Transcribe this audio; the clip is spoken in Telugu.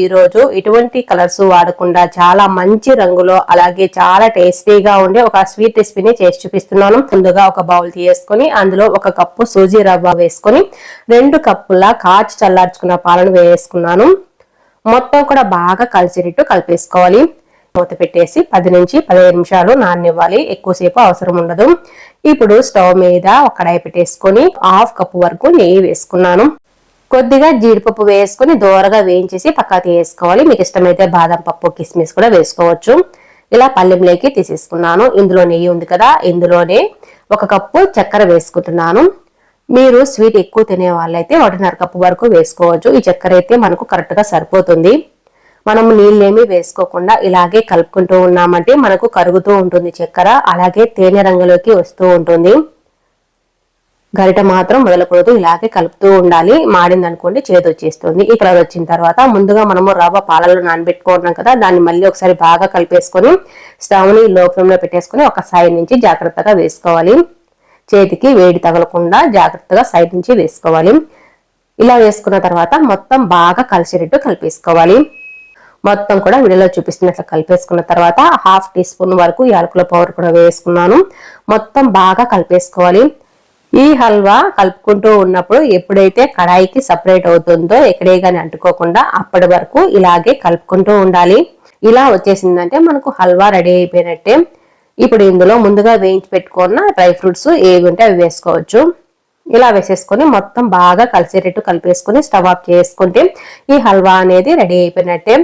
ఈ రోజు ఇటువంటి కలర్స్ వాడకుండా చాలా మంచి రంగులో అలాగే చాలా టేస్టీగా ఉండే ఒక స్వీట్ రెసిపీని చేసి చూపిస్తున్నాను. ముందుగా ఒక బౌల్ తీసుకొని అందులో 1 కప్పు సూజీ రవ్వ వేసుకొని 2 కప్పుల కాచి చల్లార్చుకున్న పాలను వేసుకున్నాను. మొత్తం కూడా బాగా కలిసేటట్టు కలిపేసుకోవాలి. మూత పెట్టేసి 10 నుంచి 15 నిమిషాలు నాననివ్వాలి. ఎక్కువసేపు అవసరం ఉండదు. ఇప్పుడు స్టవ్ మీద ఒక కడాయి పెట్టేసుకొని 1/2 కప్పు వరకు నెయ్యి వేసుకున్నాను. కొద్దిగా జీడిపప్పు వేసుకొని దోరగా వేయించేసి పక్కకి వేసుకోవాలి. మీకు ఇష్టమైతే బాదం పప్పు కిస్మిస్ కూడా వేసుకోవచ్చు. ఇలా పల్లెంలోకి తీసేసుకున్నాను. ఇందులో నెయ్యి ఉంది కదా, ఇందులోనే 1 కప్పు చక్కెర వేసుకుంటున్నాను. మీరు స్వీట్ ఎక్కువ తినే వాళ్ళైతే 1.5 కప్పు వరకు వేసుకోవచ్చు. ఈ చక్కెర అయితే మనకు కరెక్ట్ గా సరిపోతుంది. మనం నీళ్ళేమీ వేసుకోకుండా ఇలాగే కలుపుకుంటూ ఉన్నామంటే మనకు కరుగుతూ ఉంటుంది చక్కెర, అలాగే తేనె రంగులోకి వస్తూ ఉంటుంది. గరిట మాత్రం వదలకూడదు, ఇలాగే కలుపుతూ ఉండాలి. మాడింది అనుకోండి చేదు వచ్చేస్తుంది. ఈ కలర్ వచ్చిన తర్వాత ముందుగా మనము రవ్వ పాలలో నానబెట్టుకున్నాం కదా, దాన్ని మళ్ళీ ఒకసారి బాగా కలిపేసుకొని స్టవ్ని లో ఫ్లేమ్ లో పెట్టేసుకొని ఒక సైడ్ నుంచి జాగ్రత్తగా వేసుకోవాలి. చేతికి వేడి తగలకుండా జాగ్రత్తగా సైడ్ నుంచి వేసుకోవాలి. ఇలా వేసుకున్న తర్వాత మొత్తం బాగా కలిసేటట్టు కలిపేసుకోవాలి. మొత్తం కూడా వీడియోలో చూపిస్తున్నట్లు కలిపేసుకున్న తర్వాత 1/2 టీ స్పూన్ వరకు యాలకుల పౌడర్ కూడా వేసుకున్నాను. మొత్తం బాగా కలిపేసుకోవాలి. ఈ హల్వా కలుపుకుంటూ ఉన్నప్పుడు ఎప్పుడైతే కడాయికి సపరేట్ అవుతుందో ఎక్కడే కానీ అంటుకోకుండా అప్పటి వరకు ఇలాగే కలుపుకుంటూ ఉండాలి. ఇలా వచ్చేసిందంటే మనకు హల్వా రెడీ అయిపోయినట్టే. ఇప్పుడు ఇందులో ముందుగా వేయించి పెట్టుకున్న డ్రై ఫ్రూట్స్ ఏవి ఉంటే అవి వేసుకోవచ్చు. ఇలా వేసేసుకొని మొత్తం బాగా కలిసేటట్టు కలిపేసుకొని స్టవ్ ఆఫ్ చేసుకుంటే ఈ హల్వా అనేది రెడీ అయిపోయినట్టే.